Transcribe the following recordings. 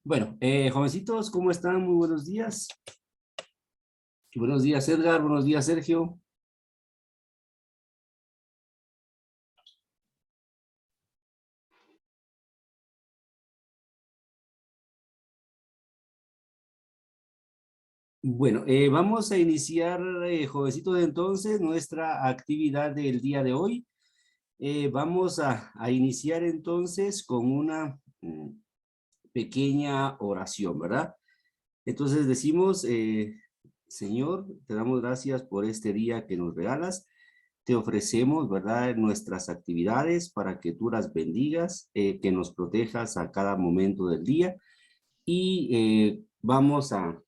Bueno, jovencitos, ¿cómo están? Muy buenos días. Buenos días, Edgar. Buenos días, Sergio. Bueno, vamos a iniciar, jovencitos, entonces, nuestra actividad del día de hoy. Vamos a iniciar entonces con una pequeña oración, ¿verdad? Entonces decimos, Señor, te damos gracias por este día que nos regalas. Te ofrecemos, ¿verdad?, nuestras actividades para que tú las bendigas, que nos protejas a cada momento del día y vamos a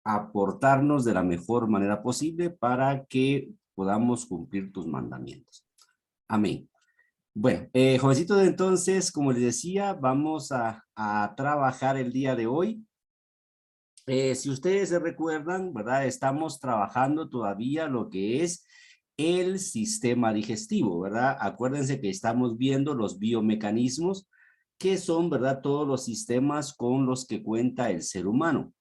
aportarnos de la mejor manera posible para que podamos cumplir tus mandamientos. Amén. Bueno, jovencitos, entonces, como les decía, vamos a trabajar el día de hoy. Si ustedes se recuerdan, ¿verdad? Estamos trabajando todavía lo que es el sistema digestivo, ¿verdad? Acuérdense que estamos viendo los biomecanismos que son, ¿verdad? Todos los sistemas con los que cuenta el ser humano.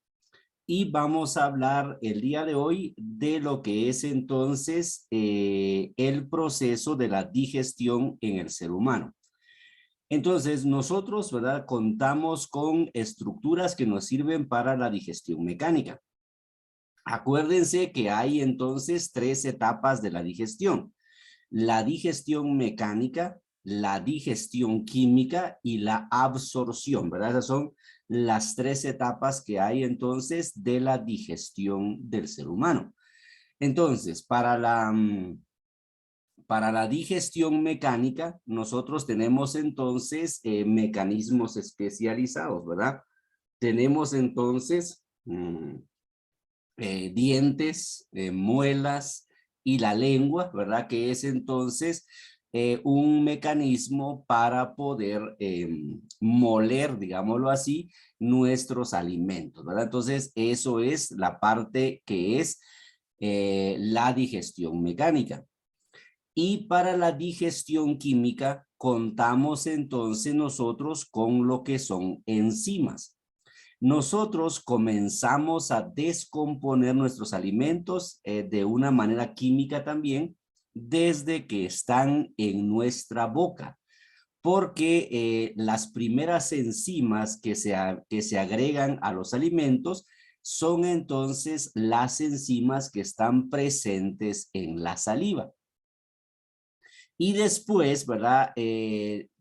Y vamos a hablar el día de hoy de lo que es entonces el proceso de la digestión en el ser humano. Entonces, nosotros, ¿verdad?, contamos con estructuras que nos sirven para la digestión mecánica. Acuérdense que hay entonces 3 etapas de la digestión: la digestión mecánica, la digestión química y la absorción, ¿verdad? Esas son las 3 etapas que hay entonces de la digestión del ser humano. Entonces, para la digestión mecánica, nosotros tenemos entonces mecanismos especializados, ¿verdad? Tenemos entonces dientes, muelas y la lengua, ¿verdad? Que es entonces un mecanismo para poder moler, digámoslo así, nuestros alimentos, ¿verdad? Entonces, eso es la parte que es la digestión mecánica. Y para la digestión química, contamos entonces nosotros con lo que son enzimas. Nosotros comenzamos a descomponer nuestros alimentos de una manera química también desde que están en nuestra boca, porque las primeras enzimas que se agregan a los alimentos son entonces las enzimas que están presentes en la saliva. Y después, ¿verdad?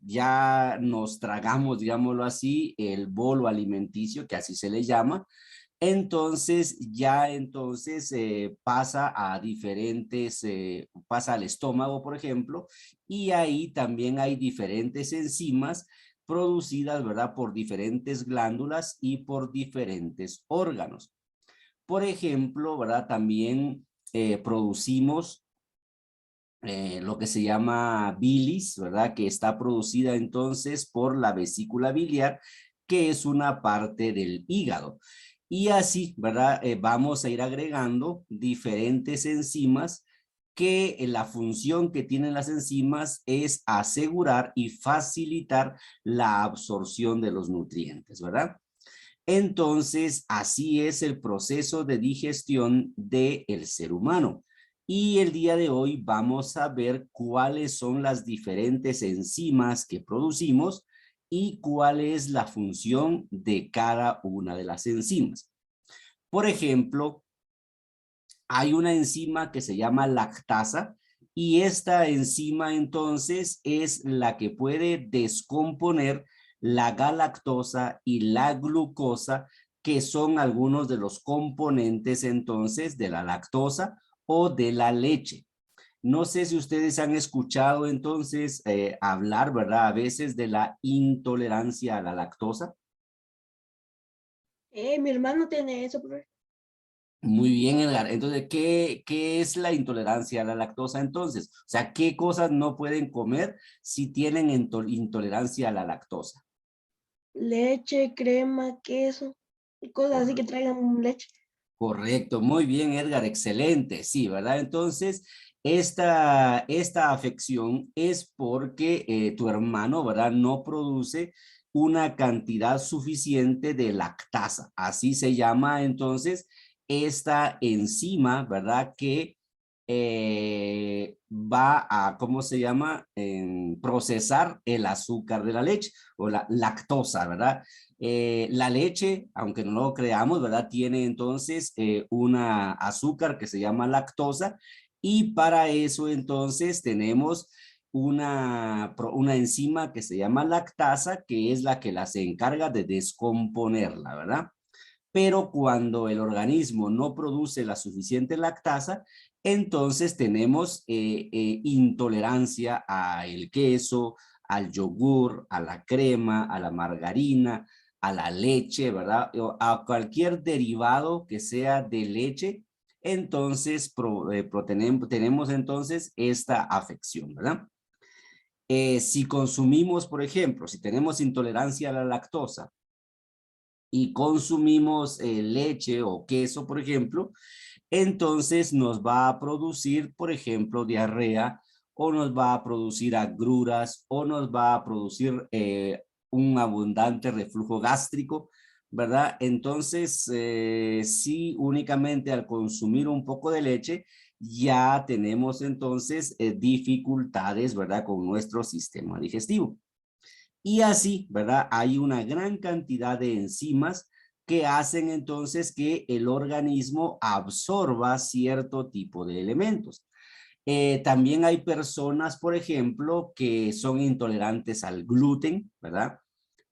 Ya nos tragamos, digámoslo así, el bolo alimenticio, que así se le llama. Entonces, ya entonces pasa a diferentes, pasa al estómago, por ejemplo, y ahí también hay diferentes enzimas producidas, ¿verdad?, por diferentes glándulas y por diferentes órganos. Por ejemplo, ¿verdad? También producimos lo que se llama bilis, ¿verdad? Que está producida entonces por la vesícula biliar, que es una parte del hígado. Y así, ¿verdad? Vamos a ir agregando diferentes enzimas que la función que tienen las enzimas es asegurar y facilitar la absorción de los nutrientes, ¿verdad? Entonces, así es el proceso de digestión del ser humano. Y el día de hoy vamos a ver cuáles son las diferentes enzimas que producimos y cuál es la función de cada una de las enzimas. Por ejemplo, hay una enzima que se llama lactasa y esta enzima entonces es la que puede descomponer la galactosa y la glucosa, que son algunos de los componentes entonces de la lactosa o de la leche. No sé si ustedes han escuchado entonces hablar, ¿verdad?, a veces de la intolerancia a la lactosa. Mi hermano tiene eso, profe. Muy bien, Edgar. Entonces, ¿qué es la intolerancia a la lactosa entonces? O sea, ¿qué cosas no pueden comer si tienen intolerancia a la lactosa? Leche, crema, queso, y cosas así Cor- que traigan leche. Correcto, muy bien, Edgar, excelente, sí, ¿verdad? Entonces, Esta afección es porque tu hermano, ¿verdad? No produce una cantidad suficiente de lactasa. Así se llama entonces esta enzima, ¿verdad? Que va a, ¿cómo se llama? Procesar el azúcar de la leche o la lactosa, ¿verdad? La leche, aunque no lo creamos, ¿verdad? Tiene entonces una azúcar que se llama lactosa y para eso entonces tenemos una enzima que se llama lactasa, que es la que se encarga de descomponerla, ¿verdad? Pero cuando el organismo no produce la suficiente lactasa, entonces tenemos intolerancia al queso, al yogur, a la crema, a la margarina, a la leche, ¿verdad? O a cualquier derivado que sea de leche, entonces tenemos entonces esta afección, ¿verdad? Si consumimos, por ejemplo, si tenemos intolerancia a la lactosa, y consumimos leche o queso, por ejemplo, entonces nos va a producir, por ejemplo, diarrea o nos va a producir agruras o nos va a producir un abundante reflujo gástrico, ¿verdad? Entonces, sí, únicamente al consumir un poco de leche, ya tenemos entonces dificultades, ¿verdad? Con nuestro sistema digestivo. Y así, ¿verdad? Hay una gran cantidad de enzimas que hacen entonces que el organismo absorba cierto tipo de elementos. También hay personas, por ejemplo, que son intolerantes al gluten, ¿verdad?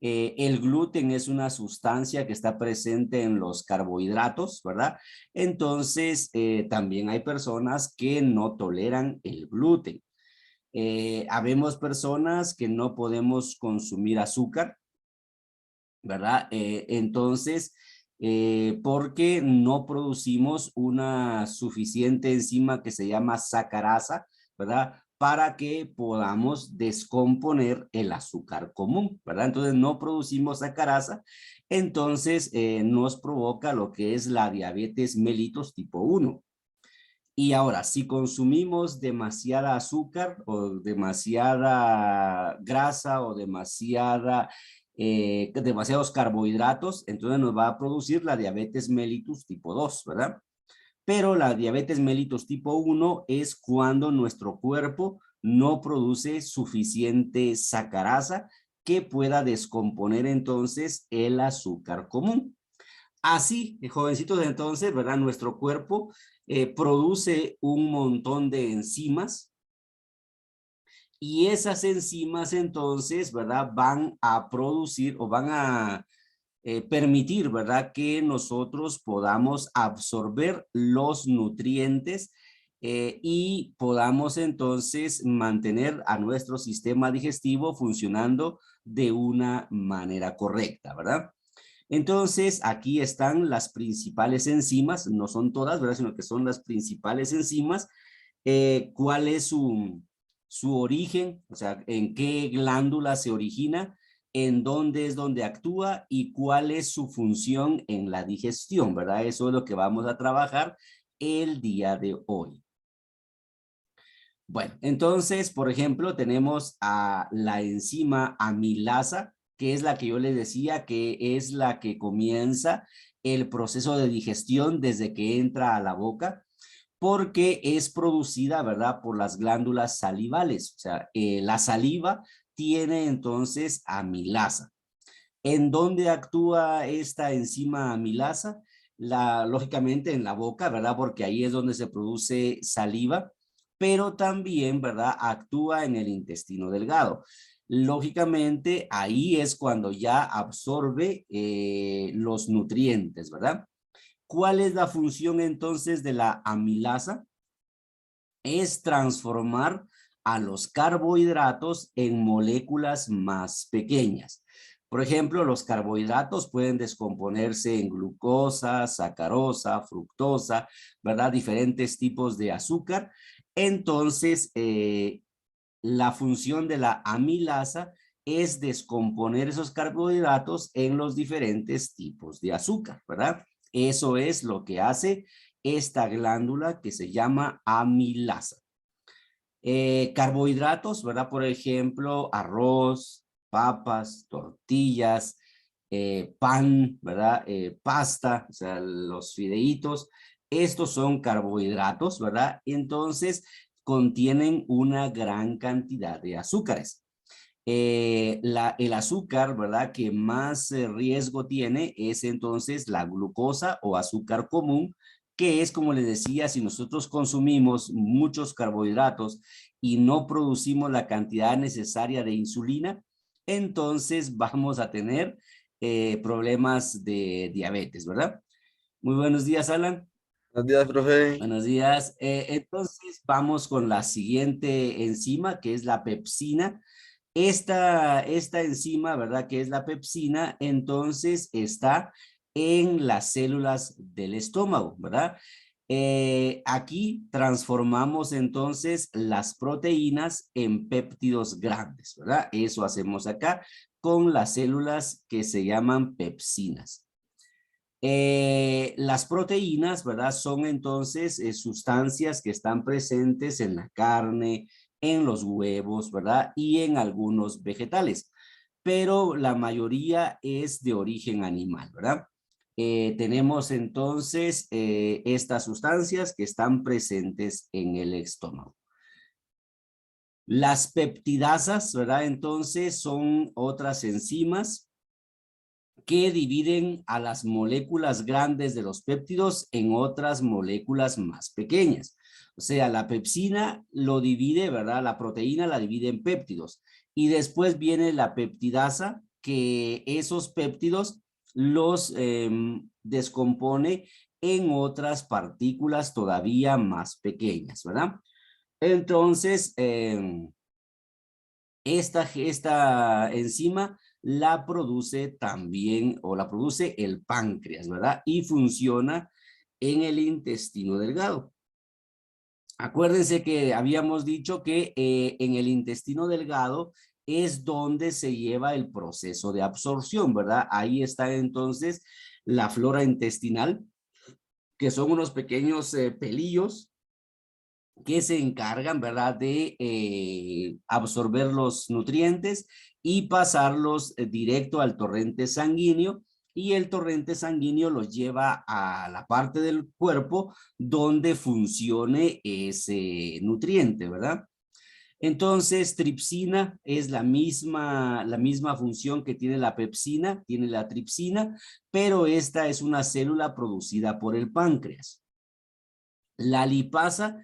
El gluten es una sustancia que está presente en los carbohidratos, ¿verdad? Entonces, también hay personas que no toleran el gluten. Habemos personas que no podemos consumir azúcar, ¿verdad? Entonces, porque no producimos una suficiente enzima que se llama sacarasa, ¿verdad? Para que podamos descomponer el azúcar común, ¿verdad? Entonces no producimos sacarasa, entonces nos provoca lo que es la diabetes mellitus tipo 1. Y ahora, si consumimos demasiada azúcar o demasiada grasa o demasiados carbohidratos, entonces nos va a producir la diabetes mellitus tipo 2, ¿verdad? Pero la diabetes mellitus tipo 1 es cuando nuestro cuerpo no produce suficiente sacarasa que pueda descomponer entonces el azúcar común. Así, jovencitos, entonces, ¿verdad? Nuestro cuerpo produce un montón de enzimas y esas enzimas entonces, ¿verdad? Van a producir o van a permitir, ¿verdad? Que nosotros podamos absorber los nutrientes y podamos entonces mantener a nuestro sistema digestivo funcionando de una manera correcta, ¿verdad? Entonces, aquí están las principales enzimas, no son todas, ¿verdad? Sino que son las principales enzimas. ¿Cuál es su origen? O sea, ¿en qué glándula se origina? ¿En dónde es donde actúa? ¿Y cuál es su función en la digestión? ¿Verdad? Eso es lo que vamos a trabajar el día de hoy. Bueno, entonces, por ejemplo, tenemos a la enzima amilasa, que es la que yo les decía que es la que comienza el proceso de digestión desde que entra a la boca, porque es producida, ¿verdad?, por las glándulas salivales. O sea, la saliva tiene entonces amilasa. ¿En dónde actúa esta enzima amilasa? Lógicamente en la boca, ¿verdad? Porque ahí es donde se produce saliva, pero también, ¿verdad? Actúa en el intestino delgado. Lógicamente, ahí es cuando ya absorbe los nutrientes, ¿verdad? ¿Cuál es la función entonces de la amilasa? Es transformar a los carbohidratos en moléculas más pequeñas. Por ejemplo, los carbohidratos pueden descomponerse en glucosa, sacarosa, fructosa, ¿verdad? Diferentes tipos de azúcar. Entonces, la función de la amilasa es descomponer esos carbohidratos en los diferentes tipos de azúcar, ¿verdad? Eso es lo que hace esta glándula que se llama amilasa. Carbohidratos, ¿verdad? Por ejemplo, arroz, papas, tortillas, pan, ¿verdad? Pasta, o sea, los fideitos. Estos son carbohidratos, ¿verdad? Entonces, contienen una gran cantidad de azúcares. El azúcar, ¿verdad? Que más riesgo tiene es entonces la glucosa o azúcar común, que es, como les decía, si nosotros consumimos muchos carbohidratos y no producimos la cantidad necesaria de insulina, entonces vamos a tener problemas de diabetes, ¿verdad? Muy buenos días, Alan. Buenos días, profe. Buenos días. Entonces vamos con la siguiente enzima, que es la pepsina. Esta enzima, ¿verdad? Que es la pepsina, entonces está en las células del estómago, ¿verdad? Aquí transformamos entonces las proteínas en péptidos grandes, ¿verdad? Eso hacemos acá con las células que se llaman pepsinas. Las proteínas, ¿verdad? Son entonces sustancias que están presentes en la carne, en los huevos, ¿verdad? Y en algunos vegetales, pero la mayoría es de origen animal, ¿verdad? Tenemos entonces estas sustancias que están presentes en el estómago. Las peptidasas, ¿verdad? Entonces son otras enzimas que dividen a las moléculas grandes de los péptidos en otras moléculas más pequeñas. O sea, la pepsina lo divide, ¿verdad? La proteína la divide en péptidos. Y después viene la peptidasa, que esos péptidos los descompone en otras partículas todavía más pequeñas, ¿verdad? Entonces, esta enzima la produce también, o la produce el páncreas, ¿verdad? Y funciona en el intestino delgado. Acuérdense que habíamos dicho que en el intestino delgado es donde se lleva el proceso de absorción, ¿verdad? Ahí está entonces la flora intestinal, que son unos pequeños pelillos que se encargan, ¿verdad?, de absorber los nutrientes y pasarlos directo al torrente sanguíneo, y el torrente sanguíneo los lleva a la parte del cuerpo donde funcione ese nutriente, ¿verdad? Entonces, tripsina es la misma función que tiene la pepsina, tiene la tripsina, pero esta es una célula producida por el páncreas. La lipasa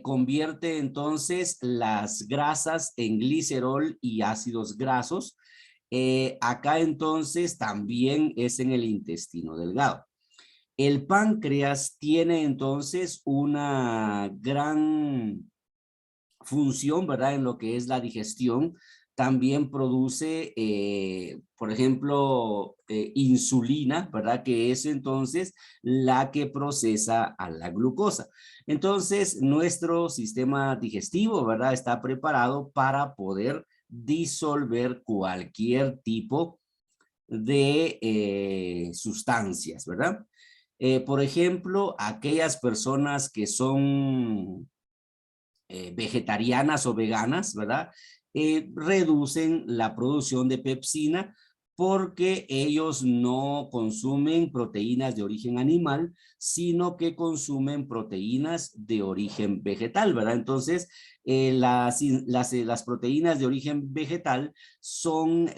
convierte entonces las grasas en glicerol y ácidos grasos. Acá entonces también es en el intestino delgado. El páncreas tiene entonces una gran función, ¿verdad? En lo que es la digestión. También produce, por ejemplo, insulina, ¿verdad? Que es entonces la que procesa a la glucosa. Entonces, nuestro sistema digestivo, ¿verdad? Está preparado para poder disolver cualquier tipo de sustancias, ¿verdad? Por ejemplo, aquellas personas que son vegetarianas o veganas, ¿verdad? Reducen la producción de pepsina porque ellos no consumen proteínas de origen animal, sino que consumen proteínas de origen vegetal, ¿verdad? Entonces, las proteínas de origen vegetal son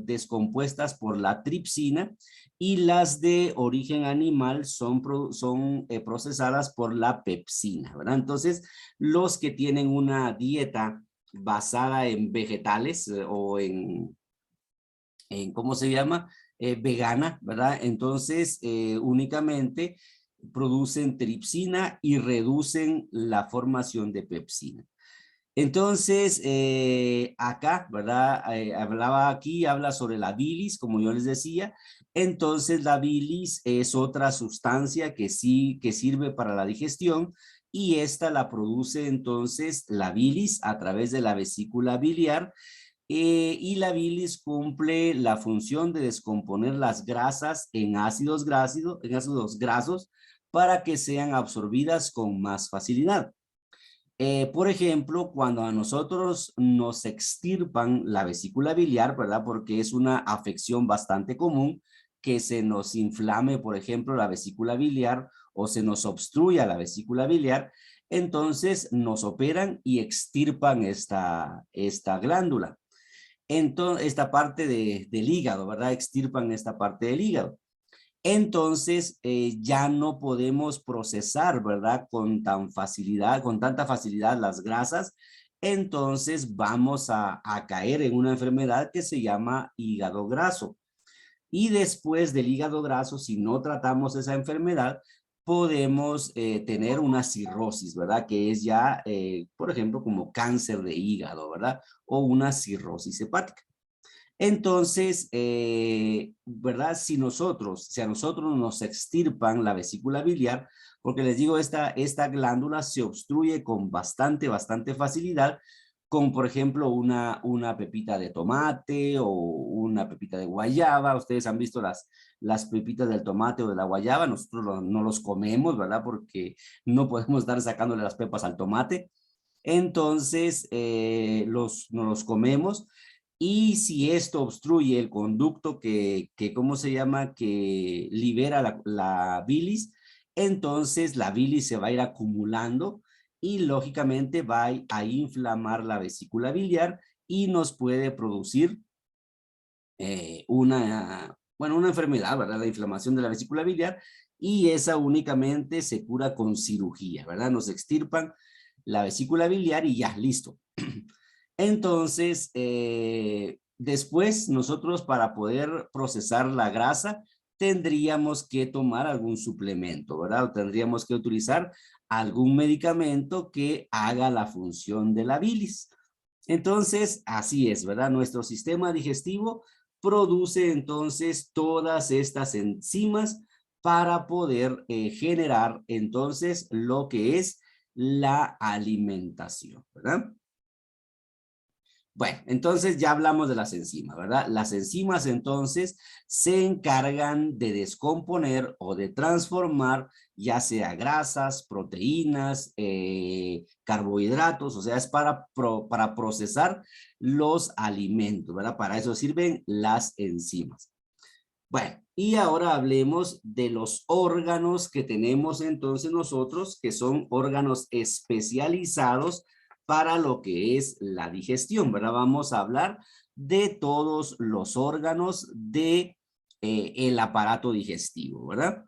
descompuestas por la tripsina, y las de origen animal son procesadas por la pepsina, ¿verdad? Entonces, los que tienen una dieta basada en vegetales o ¿cómo se llama? Vegana, ¿verdad? Entonces, únicamente producen tripsina y reducen la formación de pepsina. Entonces, acá, ¿verdad? Habla sobre la bilis, como yo les decía. Entonces, la bilis es otra sustancia que sí, que sirve para la digestión, y esta la produce entonces la bilis a través de la vesícula biliar, y la bilis cumple la función de descomponer las grasas en ácidos grasos para que sean absorbidas con más facilidad. Por ejemplo, cuando a nosotros nos extirpan la vesícula biliar, ¿verdad? Porque es una afección bastante común que se nos inflame, por ejemplo, la vesícula biliar o se nos obstruya la vesícula biliar, entonces nos operan y extirpan esta glándula. Entonces, esta parte del hígado, ¿verdad? Extirpan esta parte del hígado. Entonces ya no podemos procesar, ¿verdad? Con tanta facilidad las grasas. Entonces vamos a caer en una enfermedad que se llama hígado graso. Y después del hígado graso, si no tratamos esa enfermedad, podemos tener una cirrosis, ¿verdad? Que es ya, por ejemplo, como cáncer de hígado, ¿verdad? O una cirrosis hepática. Entonces, ¿verdad? Si a nosotros nos extirpan la vesícula biliar, porque les digo, esta glándula se obstruye con bastante facilidad, con por ejemplo una pepita de tomate o una pepita de guayaba. Ustedes han visto las pepitas del tomate o de la guayaba, nosotros no los comemos, ¿verdad? Porque no podemos estar sacándole las pepas al tomate. Entonces, no los comemos. Y si esto obstruye el conducto ¿cómo se llama? Que libera la bilis, entonces la bilis se va a ir acumulando y lógicamente va a inflamar la vesícula biliar y nos puede producir una enfermedad, ¿verdad? La inflamación de la vesícula biliar, y esa únicamente se cura con cirugía, ¿verdad? Nos extirpan la vesícula biliar y ya, listo. Entonces, después nosotros para poder procesar la grasa tendríamos que tomar algún suplemento, ¿verdad? O tendríamos que utilizar algún medicamento que haga la función de la bilis. Entonces, así es, ¿verdad? Nuestro sistema digestivo produce entonces todas estas enzimas para poder generar entonces lo que es la alimentación, ¿verdad? Bueno, entonces ya hablamos de las enzimas, ¿verdad? Las enzimas entonces se encargan de descomponer o de transformar ya sea grasas, proteínas, carbohidratos, o sea, es para procesar los alimentos, ¿verdad? Para eso sirven las enzimas. Bueno, y ahora hablemos de los órganos que tenemos entonces nosotros, que son órganos especializados para lo que es la digestión, ¿verdad? Vamos a hablar de todos los órganos de el aparato digestivo, ¿verdad?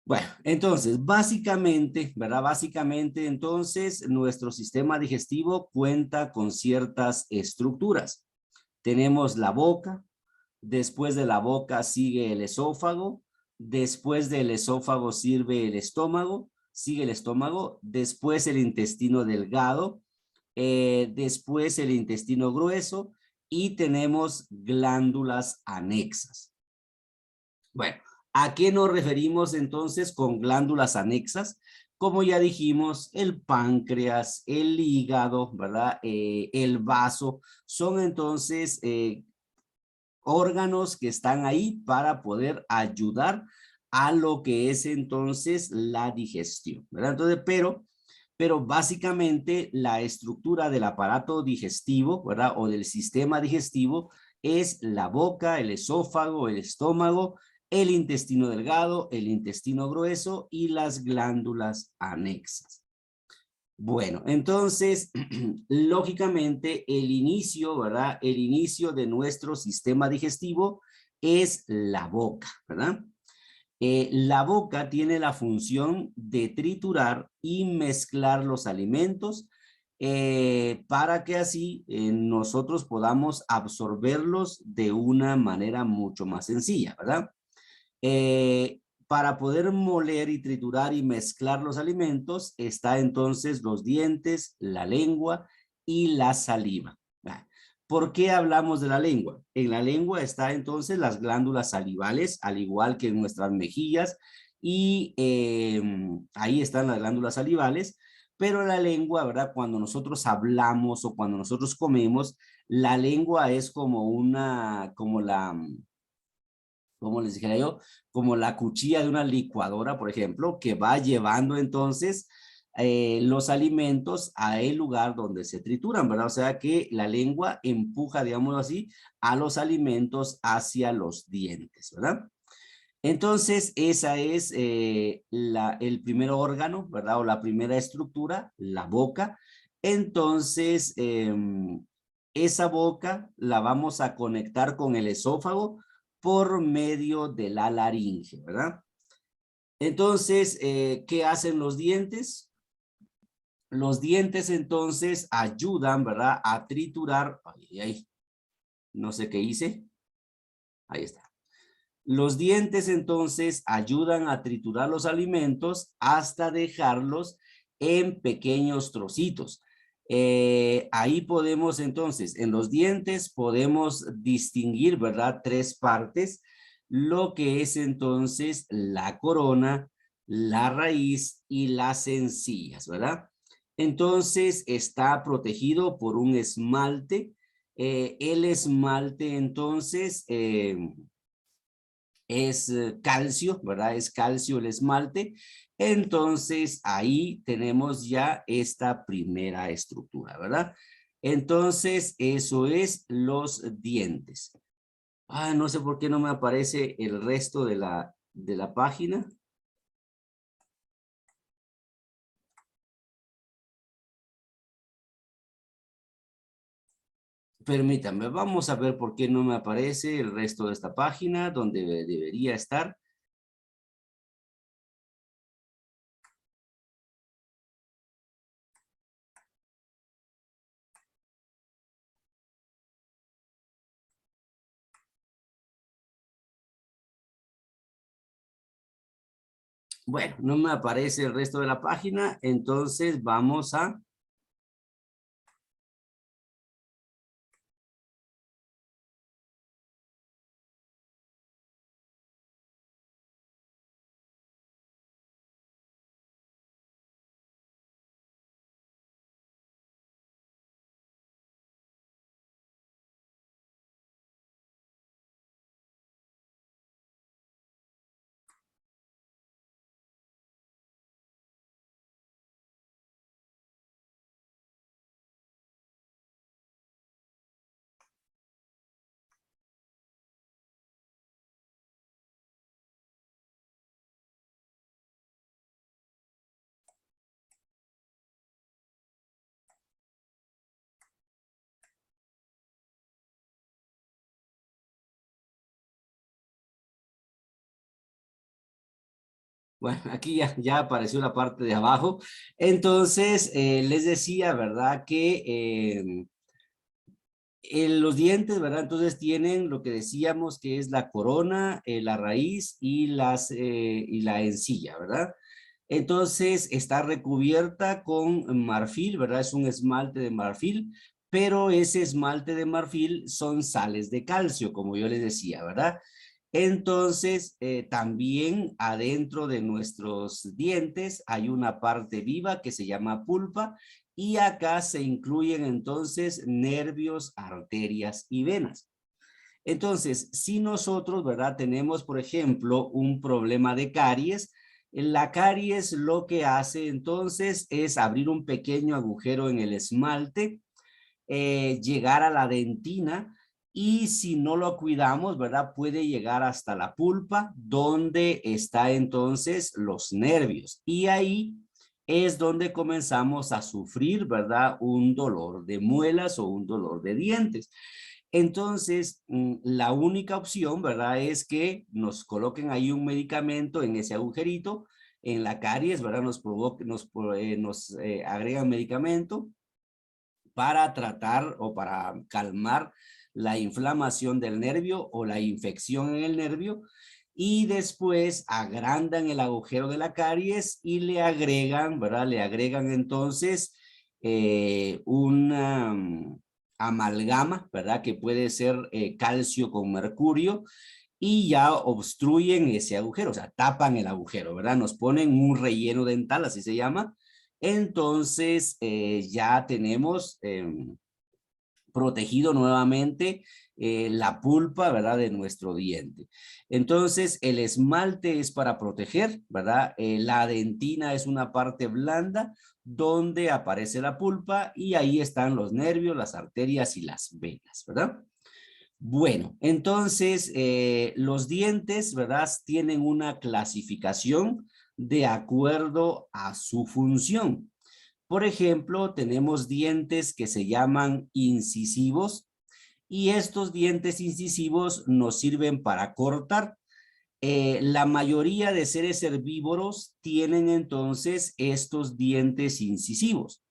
Bueno, entonces, básicamente, ¿verdad? Básicamente, entonces, nuestro sistema digestivo cuenta con ciertas estructuras. Tenemos la boca. Después de la boca sigue el esófago, después del esófago sigue el estómago, después el intestino delgado, después el intestino grueso y tenemos glándulas anexas. Bueno, ¿a qué nos referimos entonces con glándulas anexas? Como ya dijimos, el páncreas, el hígado, ¿verdad? El vaso, son entonces órganos que están ahí para poder ayudar a lo que es entonces la digestión, ¿verdad? Entonces, pero básicamente la estructura del aparato digestivo, ¿verdad? O del sistema digestivo es la boca, el esófago, el estómago, el intestino delgado, el intestino grueso y las glándulas anexas. Bueno, entonces, lógicamente, el inicio, ¿verdad? El inicio de nuestro sistema digestivo es la boca, ¿verdad? La boca tiene la función de triturar y mezclar los alimentos para que así nosotros podamos absorberlos de una manera mucho más sencilla, ¿verdad? Para poder moler y triturar y mezclar los alimentos está entonces los dientes, la lengua y la saliva. ¿Por qué hablamos de la lengua? En la lengua está entonces las glándulas salivales, al igual que en nuestras mejillas, y ahí están las glándulas salivales, pero la lengua, ¿verdad? Cuando nosotros hablamos o cuando nosotros comemos, la lengua es como les dijera yo, como la cuchilla de una licuadora, por ejemplo, que va llevando entonces los alimentos a el lugar donde se trituran, ¿verdad? O sea que la lengua empuja, digamos así, a los alimentos hacia los dientes, ¿verdad? Entonces, esa es el primer órgano, ¿verdad? O la primera estructura, la boca. Entonces, esa boca la vamos a conectar con el esófago por medio de la laringe, ¿verdad? Entonces, ¿qué hacen los dientes? Los dientes entonces ayudan, ¿verdad? A triturar. Ay, ay, no sé qué hice. Ahí está. Los dientes entonces ayudan a triturar los alimentos hasta dejarlos en pequeños trocitos. Ahí podemos entonces, en los dientes podemos distinguir, ¿verdad? Tres partes, lo que es entonces la corona, la raíz y las encías, ¿verdad? Entonces está protegido por un esmalte. El esmalte entonces es calcio, ¿verdad? Es calcio el esmalte. Entonces, ahí tenemos ya esta primera estructura, ¿verdad? Entonces, eso es los dientes. Ah, no sé por qué no me aparece el resto de la página. Permítanme, vamos a ver por qué no me aparece el resto de esta página donde debería estar. Bueno, no me aparece el resto de la página, entonces vamos a... Bueno, aquí ya apareció la parte de abajo. Entonces, les decía, ¿verdad? Que los dientes, ¿verdad? Entonces tienen lo que decíamos que es la corona, la raíz y la encilla, ¿verdad? Entonces está recubierta con marfil, ¿verdad? Es un esmalte de marfil, pero ese esmalte de marfil son sales de calcio, como yo les decía, ¿verdad? Entonces, también adentro de nuestros dientes hay una parte viva que se llama pulpa y acá se incluyen entonces nervios, arterias y venas. Entonces, si nosotros, ¿verdad? Tenemos, por ejemplo, un problema de caries, la caries lo que hace entonces es abrir un pequeño agujero en el esmalte, llegar a la dentina y si no lo cuidamos, ¿verdad? Puede llegar hasta la pulpa donde está entonces los nervios y ahí es donde comenzamos a sufrir, ¿verdad? Un dolor de muelas o un dolor de dientes. Entonces, la única opción, ¿verdad? Es que nos coloquen ahí un medicamento en ese agujerito, en la caries, ¿verdad? Nos agregan medicamento para tratar o para calmar la inflamación del nervio o la infección en el nervio y después agrandan el agujero de la caries y le agregan, ¿verdad? Le agregan entonces una amalgama, ¿verdad? Que puede ser calcio con mercurio y ya obstruyen ese agujero, o sea, tapan el agujero, ¿verdad? Nos ponen un relleno dental, así se llama. Entonces ya tenemos protegido nuevamente la pulpa, ¿verdad? De nuestro diente. Entonces, el esmalte es para proteger, ¿verdad? La dentina es una parte blanda donde aparece la pulpa y ahí están los nervios, las arterias y las venas, ¿verdad? Bueno, entonces los dientes, ¿verdad? Tienen una clasificación de acuerdo a su función. Por ejemplo, tenemos dientes que se llaman incisivos y estos dientes incisivos nos sirven para cortar. La mayoría de seres herbívoros tienen entonces estos dientes incisivos.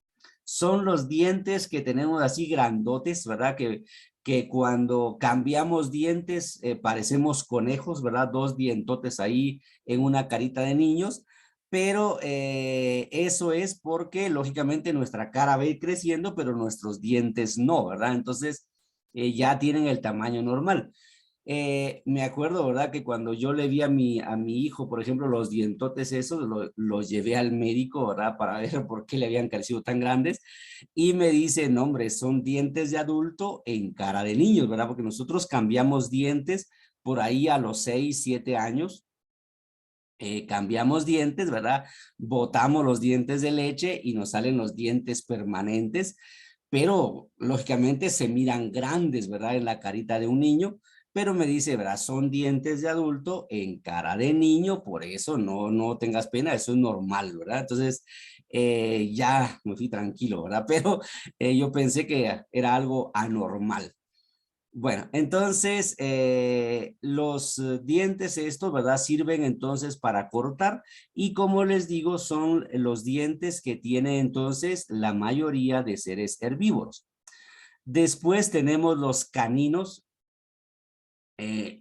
Son los dientes que tenemos así grandotes, ¿verdad? Que cuando cambiamos dientes parecemos conejos, ¿verdad? Dos dientotes ahí en una carita de niños, pero eso es porque lógicamente nuestra cara va a ir creciendo, pero nuestros dientes no, ¿verdad? Entonces ya tienen el tamaño normal. Me acuerdo, ¿verdad? Que cuando yo le vi a mi hijo, por ejemplo, los dientotes esos, los llevé al médico, ¿verdad? Para ver por qué le habían crecido tan grandes. Y me dice, no, hombre, son dientes de adulto en cara de niños, ¿verdad? Porque nosotros cambiamos dientes por ahí a los 6, 7 años. Cambiamos dientes, ¿verdad? Botamos los dientes de leche y nos salen los dientes permanentes, pero lógicamente se miran grandes, ¿verdad? En la carita de un niño, pero me dice, ¿verdad? Son dientes de adulto en cara de niño, por eso no tengas pena, eso es normal, ¿verdad? Entonces, ya me fui tranquilo, ¿verdad? Pero yo pensé que era algo anormal. Bueno, entonces los dientes estos, ¿verdad? Sirven entonces para cortar y como les digo, son los dientes que tiene entonces la mayoría de seres herbívoros. Después tenemos los caninos,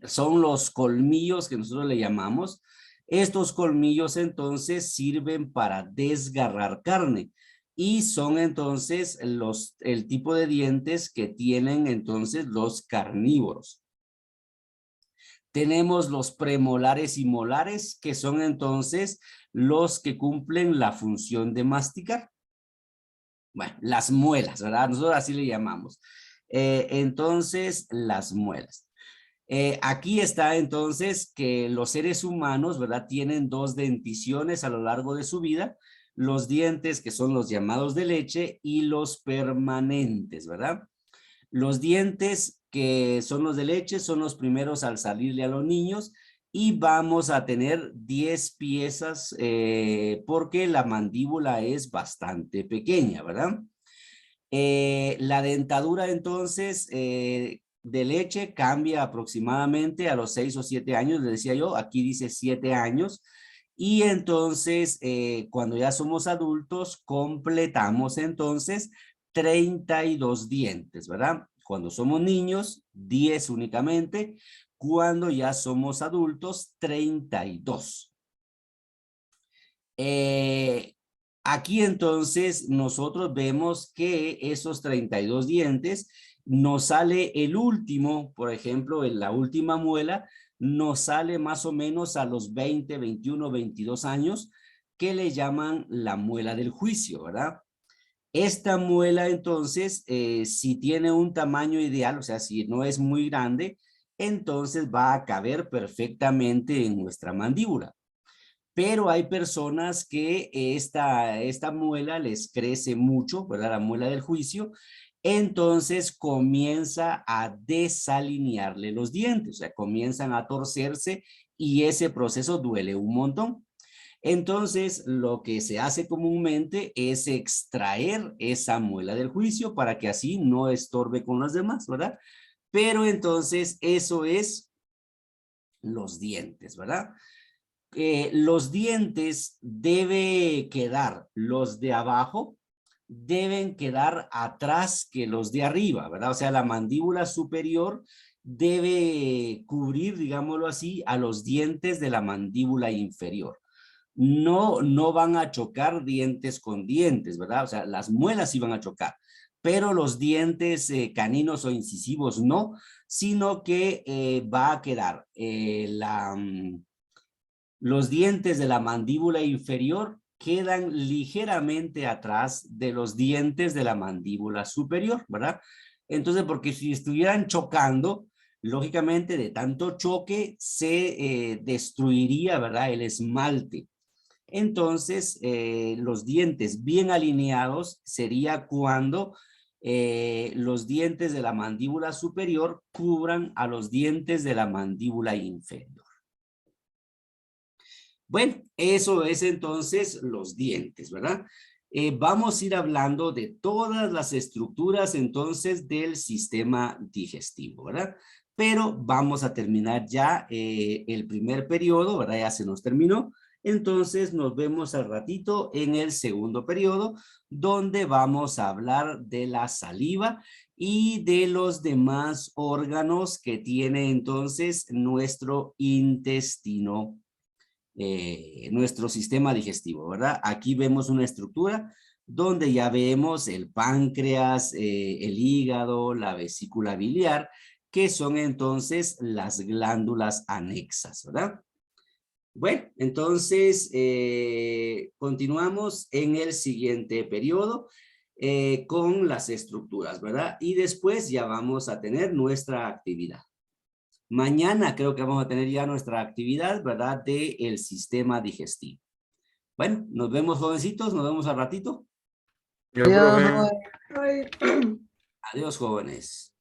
son los colmillos que nosotros le llamamos. Estos colmillos entonces sirven para desgarrar carne y son entonces el tipo de dientes que tienen entonces los carnívoros. Tenemos los premolares y molares, que son entonces los que cumplen la función de masticar. Bueno, las muelas, ¿verdad? Nosotros así le llamamos. Entonces, las muelas. Aquí está entonces que los seres humanos, ¿verdad? Tienen dos denticiones a lo largo de su vida. Los dientes que son los llamados de leche y los permanentes, ¿verdad? Los dientes que son los de leche son los primeros al salirle a los niños y vamos a tener 10 piezas porque la mandíbula es bastante pequeña, ¿verdad? La dentadura entonces de leche cambia aproximadamente a los 6 o 7 años, le decía yo, aquí dice 7 años. Y entonces, cuando ya somos adultos, completamos entonces 32 dientes, ¿verdad? Cuando somos niños, 10 únicamente. Cuando ya somos adultos, 32. Aquí entonces nosotros vemos que esos 32 dientes nos sale el último, por ejemplo, en la última muela, nos sale más o menos a los 20, 21, 22 años, que le llaman la muela del juicio, ¿verdad? Esta muela entonces, si tiene un tamaño ideal, o sea, si no es muy grande, entonces va a caber perfectamente en nuestra mandíbula. Pero hay personas que esta muela les crece mucho, ¿verdad? La muela del juicio, entonces comienza a desalinearle los dientes, o sea, comienzan a torcerse y ese proceso duele un montón. Entonces, lo que se hace comúnmente es extraer esa muela del juicio para que así no estorbe con las demás, ¿verdad? Pero entonces eso es los dientes, ¿verdad? Los dientes debe quedar, los de abajo deben quedar atrás que los de arriba, ¿verdad? O sea, la mandíbula superior debe cubrir, digámoslo así, a los dientes de la mandíbula inferior. No van a chocar dientes con dientes, ¿verdad? O sea, las muelas sí van a chocar, pero los dientes caninos o incisivos no, sino que va a quedar los dientes de la mandíbula inferior quedan ligeramente atrás de los dientes de la mandíbula superior, ¿verdad? Entonces, porque si estuvieran chocando, lógicamente de tanto choque se destruiría, ¿verdad? El esmalte. Entonces, los dientes bien alineados sería cuando los dientes de la mandíbula superior cubran a los dientes de la mandíbula inferior. Bueno, eso es entonces los dientes, ¿verdad? Vamos a ir hablando de todas las estructuras entonces del sistema digestivo, ¿verdad? Pero vamos a terminar ya el primer periodo, ¿verdad? Ya se nos terminó. Entonces nos vemos al ratito en el segundo periodo, donde vamos a hablar de la saliva y de los demás órganos que tiene entonces nuestro intestino, nuestro sistema digestivo, ¿verdad? Aquí vemos una estructura donde ya vemos el páncreas, el hígado, la vesícula biliar, que son entonces las glándulas anexas, ¿verdad? Bueno, entonces continuamos en el siguiente periodo con las estructuras, ¿verdad? Y después ya vamos a tener nuestra actividad. Mañana creo que vamos a tener ya nuestra actividad, ¿verdad? Del sistema digestivo. Bueno, nos vemos jovencitos, nos vemos al ratito. Yo, profe. Ay, Adiós jóvenes.